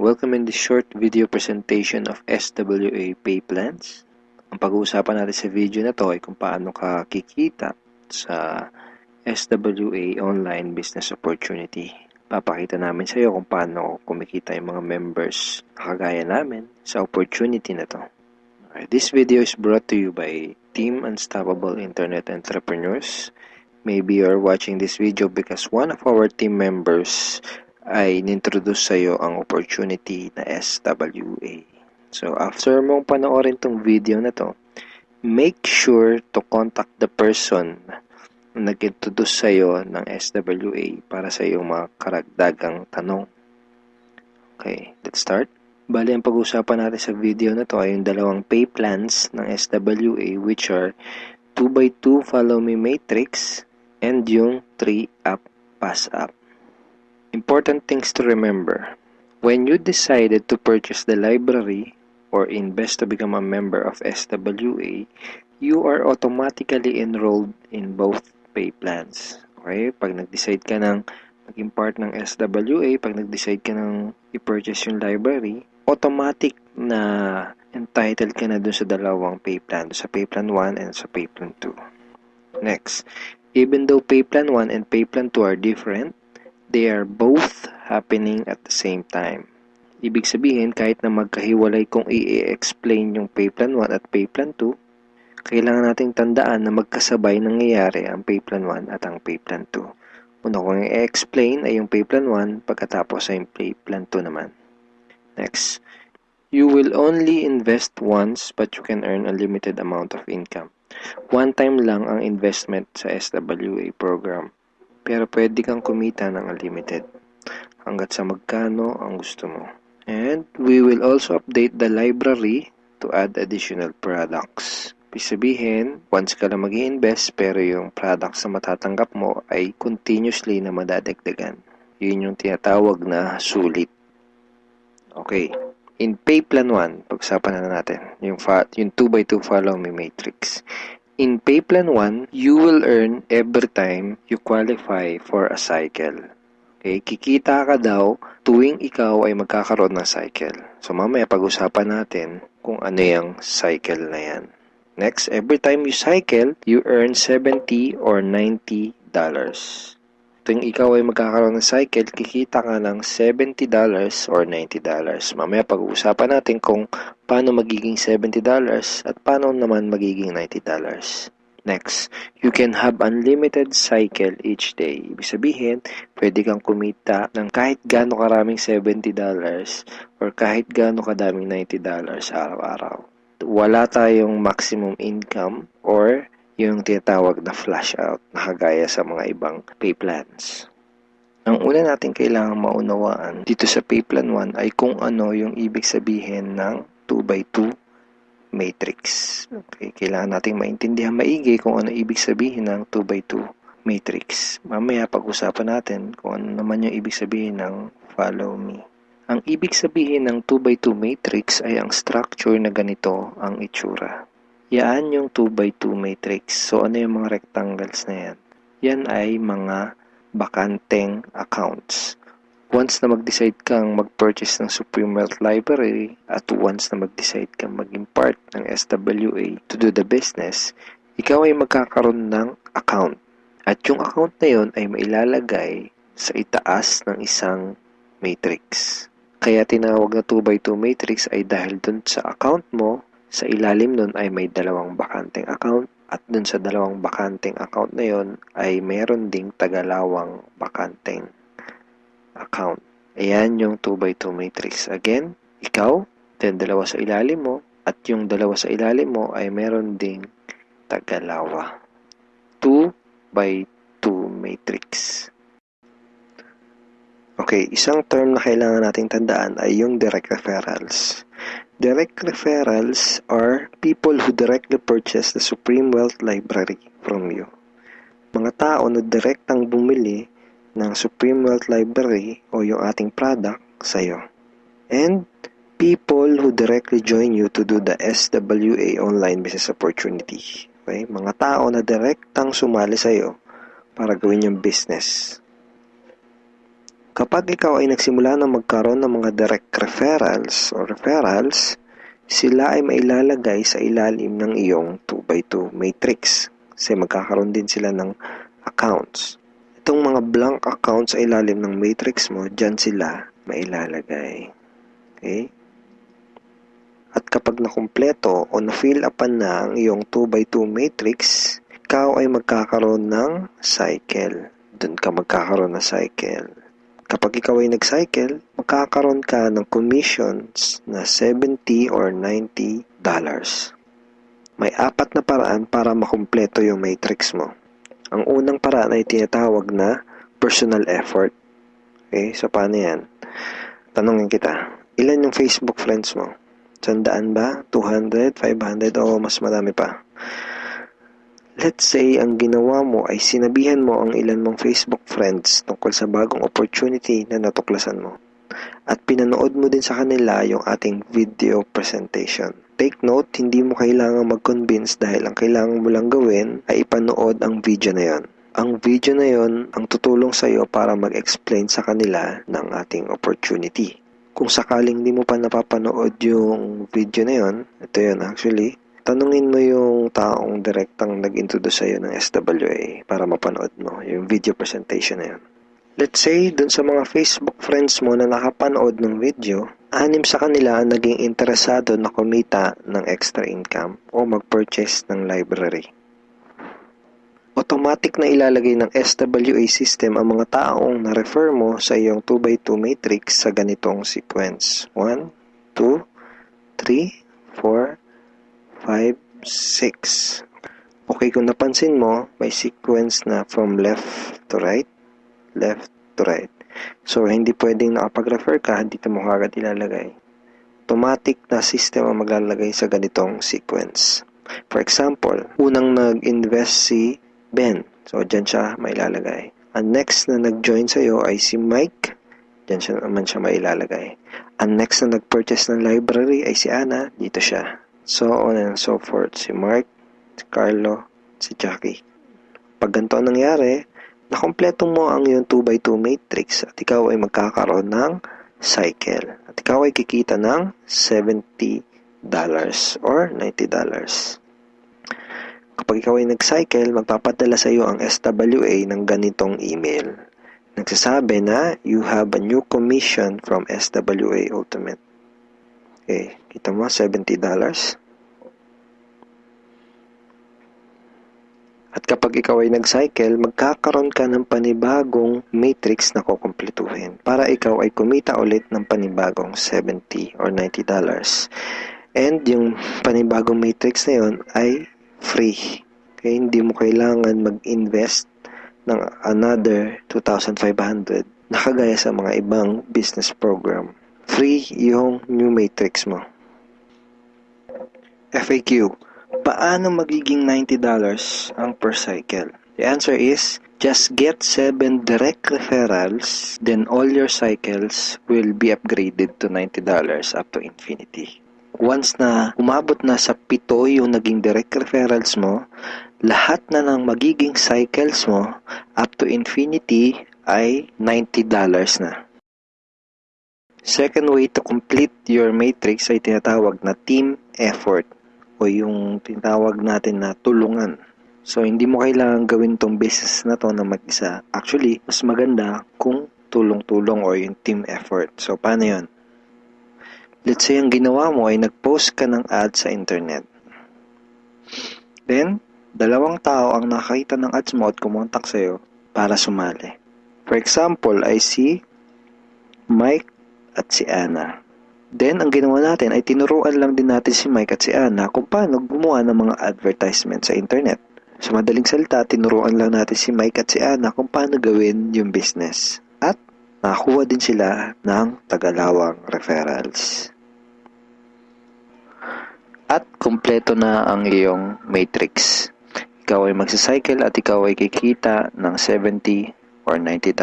Welcome in this short video presentation of SWA Pay Plans. Ang pag-uusapan natin sa video na to ay kung paano ka kikita sa SWA Online Business Opportunity. Papakita namin sa iyo kung paano kumikita yung mga members na kagaya namin sa opportunity na to. This video is brought to you by Team Unstoppable Internet Entrepreneurs. Maybe you're watching this video because one of our team members ay nintroduce sa iyo ang opportunity na SWA. So, after mong panoorin tong video na to, make sure to contact the person na nag-introduce sa iyo ng SWA para sa iyong mga karagdagang tanong. Okay, let's start. Bali, ang pag-usapan natin sa video na to ay yung dalawang pay plans ng SWA, which are 2x2 Follow Me Matrix and yung 3-Up Pass Up. Important things to remember. When you decided to purchase the library or invest to become a member of SWA, you are automatically enrolled in both pay plans. Okay? Pag nag-decide ka ng maging part ng SWA, pag nag-decide ka ng i-purchase yung library, automatic na entitled ka na dun sa dalawang pay plan, sa pay plan 1 and sa pay plan 2. Next, even though pay plan 1 and pay plan 2 are different, they are both happening at the same time. Ibig sabihin, kahit na magkahiwalay kung i-explain yung pay plan 1 at pay plan 2, kailangan nating tandaan na magkasabay nangyayari ang pay plan 1 at ang pay plan 2. Una kong i-explain ay yung pay plan 1, pagkatapos ay yung pay plan 2 naman. Next, you will only invest once but you can earn a limited amount of income. One time lang ang investment sa SWA program. Pero pwede kang kumita ng unlimited hanggat sa magkano ang gusto mo. And we will also update the library to add additional products. Ibig sabihin, once ka lang mag-i-invest pero yung products na matatanggap mo ay continuously na madadagdagan. Yun yung tinatawag na sulit. Okay. In pay plan 1, pag-usapan na natin yung 2x2 Follow Me Matrix. In pay plan 1, you will earn every time you qualify for a cycle. Okay, kikita ka daw tuwing ikaw ay magkakaroon ng cycle. So mamaya pag-usapan natin kung ano yung cycle na yan. Next, every time you cycle, you earn $70 or $90. Tuwing ikaw ay magkakaroon ng cycle, kikita ka ng $70 or $90. Mamaya pag-uusapan natin kung paano magiging $70 at paano naman magiging $90. Next, you can have unlimited cycle each day. Ibig sabihin, pwede kang kumita ng kahit gaano karaming $70 or kahit gaano kadaming $90 araw-araw. Wala tayong maximum income or yung tinatawag na flash out na kagaya sa mga ibang pay plans. Ang una natin kailangang maunawaan dito sa pay plan 1 ay kung ano yung ibig sabihin ng 2x2 matrix. Okay, kailangan nating maintindihan maigi kung ano ibig sabihin ng 2x2 matrix. Mamaya pag-usapan natin kung ano naman yung ibig sabihin ng follow me. Ang ibig sabihin ng 2x2 matrix ay ang structure na ganito ang itsura. Yan yung 2x2 matrix. So, ano yung mga rectangles na yan? Yan ay mga bakanteng accounts. Once na mag-decide kang mag-purchase ng Supreme Wealth Library at once na mag-decide kang maging part ng SWA to do the business, ikaw ay magkakaroon ng account. At yung account na yun ay mailalagay sa itaas ng isang matrix. Kaya tinawag na 2x2 matrix ay dahil dun sa account mo, sa ilalim nun ay may dalawang bakanteng account at dun sa dalawang bakanteng account na yun ay meron ding tagalawang bakanteng account. Ayan yung 2x2 matrix. Again, ikaw, then dalawa sa ilalim mo at yung dalawa sa ilalim mo ay meron ding tagalawa. 2x2 matrix. Okay, isang term na kailangan nating tandaan ay yung direct referrals. Direct referrals are people who directly purchase the Supreme Wealth Library from you. Mga tao na direktang bumili ng Supreme Wealth Library o yung ating product sa'yo. And people who directly join you to do the SWA Online Business Opportunity. Okay? Mga tao na direktang sumali sa'yo para gawin yung business. Kapag ikaw ay nagsimula na magkaroon ng mga direct referrals, sila ay mailalagay sa ilalim ng iyong 2x2 matrix kasi magkakaroon din sila ng accounts. Itong mga blank accounts sa ilalim ng matrix mo, dyan sila mailalagay. Okay? At kapag nakumpleto o na-fill upan na ang iyong 2x2 matrix, ikaw ay magkakaroon ng cycle. Doon ka magkakaroon ng cycle. Kapag ikaw ay nag-cycle, magkakaroon ka ng commissions na $70 or $90. May 4 na paraan para makumpleto yung matrix mo. Ang unang paraan ay tinatawag na personal effort. Okay, so paano yan? Tanungin kita, ilan yung Facebook friends mo? 100 ba? 200? 500? O mas marami pa? Let's say, ang ginawa mo ay sinabihan mo ang ilan mong Facebook friends tungkol sa bagong opportunity na natuklasan mo. At pinanood mo din sa kanila yung ating video presentation. Take note, hindi mo kailangang mag-convince dahil ang kailangan mo lang gawin ay ipanood ang video na yon. Ang video na yon ang tutulong sa iyo para mag-explain sa kanila ng ating opportunity. Kung sakaling di mo pa napapanood yung video na yon, ito yun actually, tanungin mo yung taong direktang nag-introduce sa'yo ng SWA para mapanood mo yung video presentation na yun. Let's say, dun sa mga Facebook friends mo na nakapanood ng video, 6 sa kanila ang naging interesado na kumita ng extra income o mag-purchase ng library. Automatic na ilalagay ng SWA system ang mga taong na-refer mo sa iyong 2x2 matrix sa ganitong sequence. 1, 2, 3, 4, 5, 6. Okay, kung napansin mo, may sequence na from left to right. So, hindi pwedeng nakapag-refer ka, dito mo kagad ilalagay. Automatic na system ang maglalagay sa ganitong sequence. For example, unang nag-invest si Ben. So, dyan siya mailalagay. Ang next na nag-join sa'yo ay si Mike. Dyan siya naman siya mailalagay. Ang next na nag-purchase ng library ay si Anna. Dito siya. So on and so forth. Si Mark, si Carlo, si Jackie. Pag ganito ang nangyari, nakompleto mo ang iyong 2x2 matrix at ikaw ay magkakaroon ng cycle. At ikaw ay kikita ng $70 or $90. Kapag ikaw ay nag-cycle, magpapadala sa iyo ang SWA ng ganitong email. Nagsasabi na you have a new commission from SWA Ultimate. Okay, kita mo, $70. At kapag ikaw ay nag-cycle, magkakaroon ka ng panibagong matrix na kukumpletuhin para ikaw ay kumita ulit ng panibagong $70 or $90. And yung panibagong matrix na yon ay free. Okay, hindi mo kailangan mag-invest ng another 2,500 na kagaya sa mga ibang business program. Free yung new matrix mo. FAQ. Paano magiging $90 ang per cycle? The answer is, just get 7 direct referrals, then all your cycles will be upgraded to $90 up to infinity. Once na umabot na sa 7 yung naging direct referrals mo, lahat na ng magiging cycles mo up to infinity ay $90 na. Second way to complete your matrix ay tinatawag na team effort o yung tinatawag natin na tulungan. So, hindi mo kailangan gawin tong business na to na mag-isa. Actually, mas maganda kung tulong-tulong o yung team effort. So, paano yun? Let's say, ang ginawa mo ay nag-post ka ng ad sa internet. Then, 2 tao ang nakakita ng ads mo at kumontak sa'yo para sumali. For example, ay si Mike at si Anna. Then, ang ginawa natin ay tinuruan lang din natin si Mike at si Anna kung paano gumawa ng mga advertisement sa internet. Sa madaling salita, tinuruan lang natin si Mike at si Anna kung paano gawin yung business. At nakakuha din sila ng tagalawang referrals. At kumpleto na ang iyong matrix. Ikaw ay magsacycle at ikaw ay kikita ng $70 or $90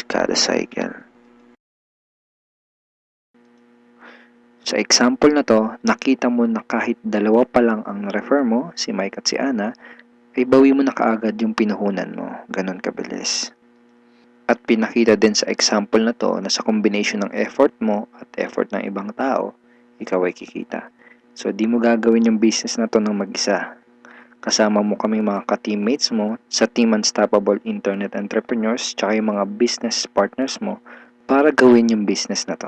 kada cycle. Sa example na to, nakita mo na kahit 2 pa lang ang refer mo, si Mike at si Anna, ay bawi mo na kaagad yung pinuhunan mo. Ganon kabilis. At pinakita din sa example na to na sa combination ng effort mo at effort ng ibang tao, ikaw ay kikita. So, di mo gagawin yung business na to ng mag-isa. Kasama mo kami mga ka-teammates mo sa Team Unstoppable Internet Entrepreneurs tsaka yung mga business partners mo para gawin yung business na to.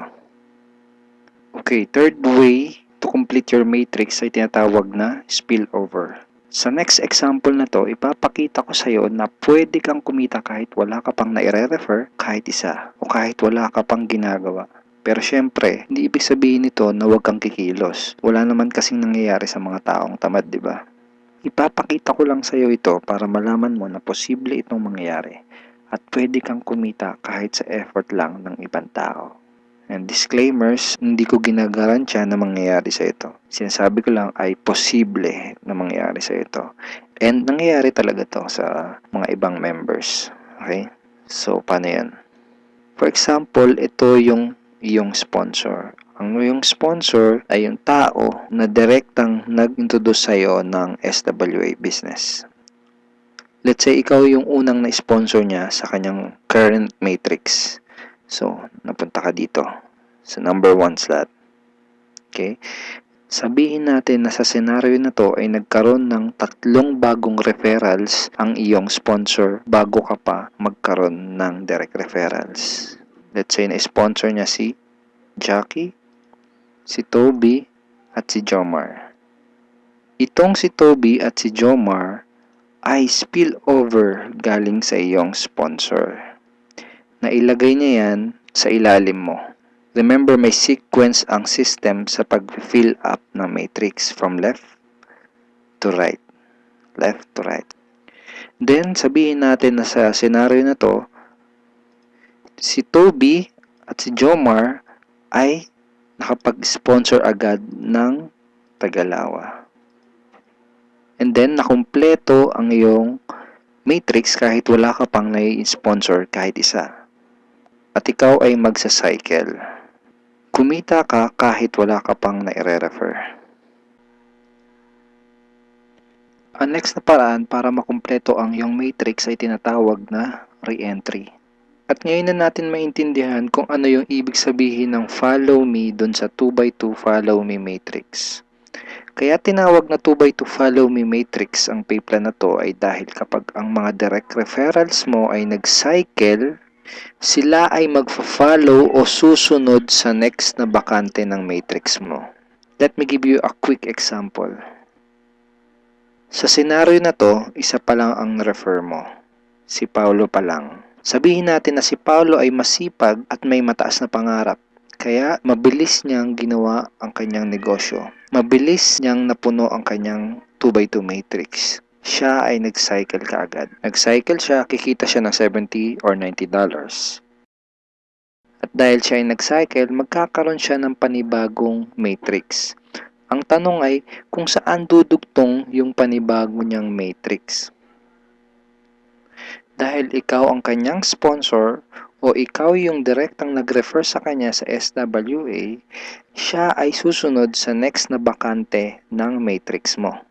Okay, third way to complete your matrix ay tinatawag na spillover. Sa next example na to, ipapakita ko sa iyo na pwede kang kumita kahit wala ka pang naire-refer kahit isa o kahit wala ka pang ginagawa. Pero syempre, hindi ibig sabihin nito na huwag kang kikilos. Wala naman kasing nangyayari sa mga taong tamad, di ba? Ipapakita ko lang sa iyo ito para malaman mo na posible itong mangyayari at pwede kang kumita kahit sa effort lang ng ibang tao. And disclaimers, hindi ko ginagarantiya na mangyayari sa ito. Sinasabi ko lang ay posible na mangyayari sa ito. And nangyayari talaga to sa mga ibang members. Okay? So, paano yan? For example, ito yung iyong sponsor. Ang iyong sponsor ay yung tao na direktang nag-introduce sa'yo ng SWA business. Let's say, ikaw yung unang na-sponsor niya sa kanyang current matrix. So, napunta ka dito sa number 1 slot. Okay? Sabihin natin na sa senaryo na to ay nagkaroon ng 3 bagong referrals ang iyong sponsor bago ka pa magkaroon ng direct referrals. Let's say na-sponsor niya si Jackie, si Toby, at si Jomar. Itong si Toby at si Jomar ay spillover galing sa iyong sponsor. Nailagay niya yan sa ilalim mo. Remember, may sequence ang system sa pag-fill up ng matrix from left to right. Left to right. Then, sabihin natin na sa scenario na to, si Toby at si Jomar ay nakapag-sponsor agad ng Tagalawa. And then, nakumpleto ang iyong matrix kahit wala ka pang nai-sponsor kahit isa. At ikaw ay magsa-cycle. Kumita ka kahit wala ka pang nai-refer. Ang next na paraan para makumpleto ang iyong matrix ay tinatawag na re-entry. At ngayon na natin maintindihan kung ano yung ibig sabihin ng follow me dun sa 2x2 follow me matrix. Kaya tinawag na 2x2 follow me matrix ang pay plan na to ay dahil kapag ang mga direct referrals mo ay nag-cycle, sila ay magfa-follow o susunod sa next na bakante ng matrix mo. Let me give you a quick example. Sa senaryo na to, isa pa lang ang refer mo. Si Paulo pa lang. Sabihin natin na si Paulo ay masipag at may mataas na pangarap. Kaya mabilis niyang ginawa ang kanyang negosyo. Mabilis niyang napuno ang kanyang 2x2 matrix. Siya ay nag-cycle kaagad. Nag-cycle siya, kikita siya ng $70 or $90. At dahil siya ay nag-cycle, magkakaroon siya ng panibagong matrix. Ang tanong ay kung saan dudugtong yung panibago niyang matrix. Dahil ikaw ang kanyang sponsor o ikaw yung direktang nag-refer sa kanya sa SWA, siya ay susunod sa next na bakante ng matrix mo.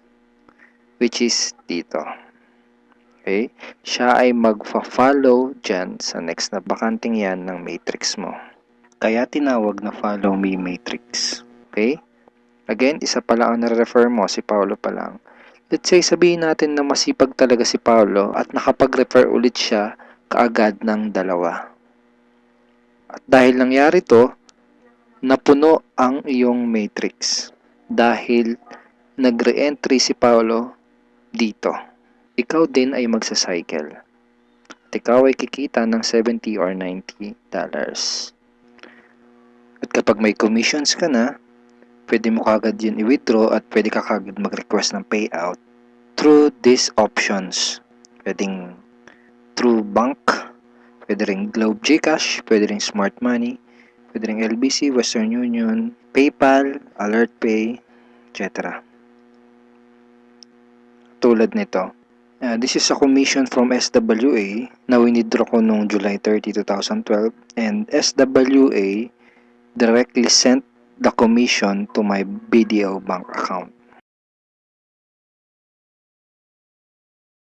Which is dito. Okay? Siya ay magfa-follow dyan sa next na bakanting yan ng matrix mo. Kaya tinawag na follow me matrix. Okay? Again, isa pa lang ang nare-refer mo, si Paulo pa lang. Let's say, sabihin natin na masipag talaga si Paulo at nakapag-refer ulit siya kaagad ng 2. At dahil nangyari to, napuno ang iyong matrix. Dahil nag-re-entry si Paulo dito. Ikaw din ay magsa-cycle. At ikaw ay kikita ng $70 or $90. At kapag may commissions ka na, pwede mo kagad yun i-withdraw at pwede ka kagad mag-request ng payout through these options. Pwedeng through bank, pwede ring Globe GCash, pwede ring Smart Money, pwede ring LBC, Western Union, PayPal, AlertPay, etc. Tulad nito. This is a commission from SWA na winidraw ko noong July 30, 2012 and SWA directly sent the commission to my BDO bank account.